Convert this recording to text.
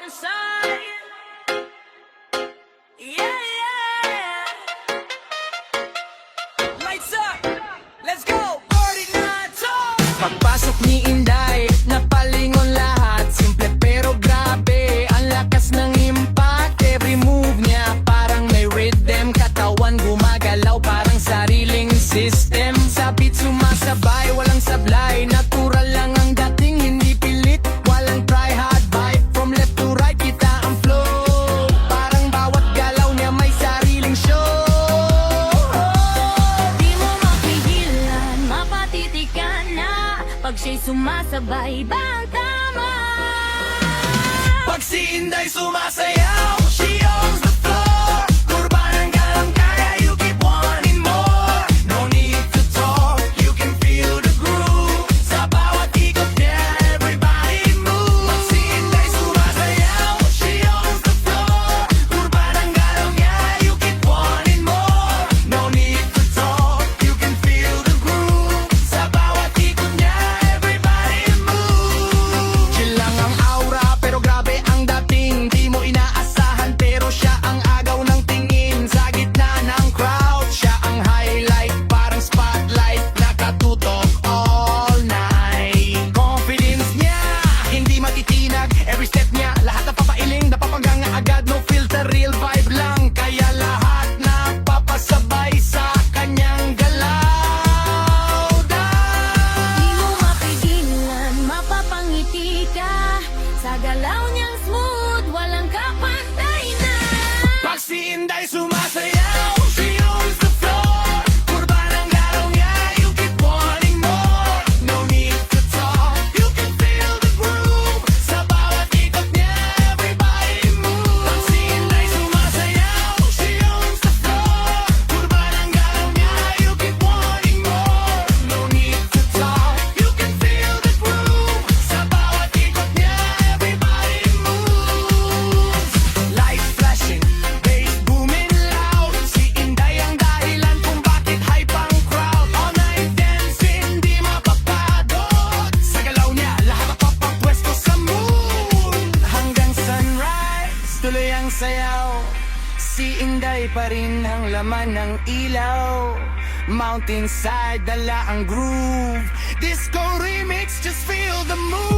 inside. Yeah, yeah. Lights up, let's go. Party night on. Pagpasok ni Inday, napalingon lahat. Simple pero grabe, ang lakas ng impact. Every move niya parang may rhythm. Katawan gumagalaw parang sariling system. Sa beat sumasabay, walang sablay. Natural lang ang dating, hindi pilit. Walang try hard vibe. From left to right, kita ang flow. Parang bawat galaw niya may sariling show. Di mo mapigilan, mapatitikan na. Pag siya'y sumasabay, ba ang tama? Pag si Inday sumasayaw, she owns the floor. Kurbanang galang kaya, you keep wanting more. No need to talk, you can feel the groove. Sa bawat ikot niya, everybody move. Pag si Inday sumasayaw, she owns the floor. Kurbanang galang niya, you keep wanting more. No need to talk, you can feel the groove. Sa bawat ikot niya, everybody move. Chill lang ang aura, pero grabe ang dating. Di mo inaasahan, pero siya ang agaw ng tingin. Sa gitna ng crowd, siya ang highlight. Parang spotlight, nakatutok all night. Confidence niya, hindi matitinag. Every step niya, lahat napapailing, napapanggang agad. No filter, real vibe lang. Kaya lahat napapasabay sa kanyang galaw. Di mo mapigilan, mapapangiti ka. Sa galaw niyang smooth, walang kapantay na. Pag si Inday sumasayaw, she owns the floor. Kurbanang galaw niya, you keep wanting more. No need to talk, you can feel the groove. Sa bawat ikot niya, everybody move. Pag si Inday sumasayaw, she owns the floor. Kurbanang galaw niya, you keep wanting more. No need to talk, you can feel the groove. Sa bawat ikot niya, everybody moves. Lights flashing, bass booming loud. Si Inday ang dahilan kung bakit hype ang crowd. All night dancing, di mapapagod. Sa galaw niya, lahat napapapwesto sa moon. Hanggang sunrise, tuloy ang sayaw. Si Inday pa rin ang laman ng ilaw. Mountainside, dala ang groove. Disco remix, just feel the move.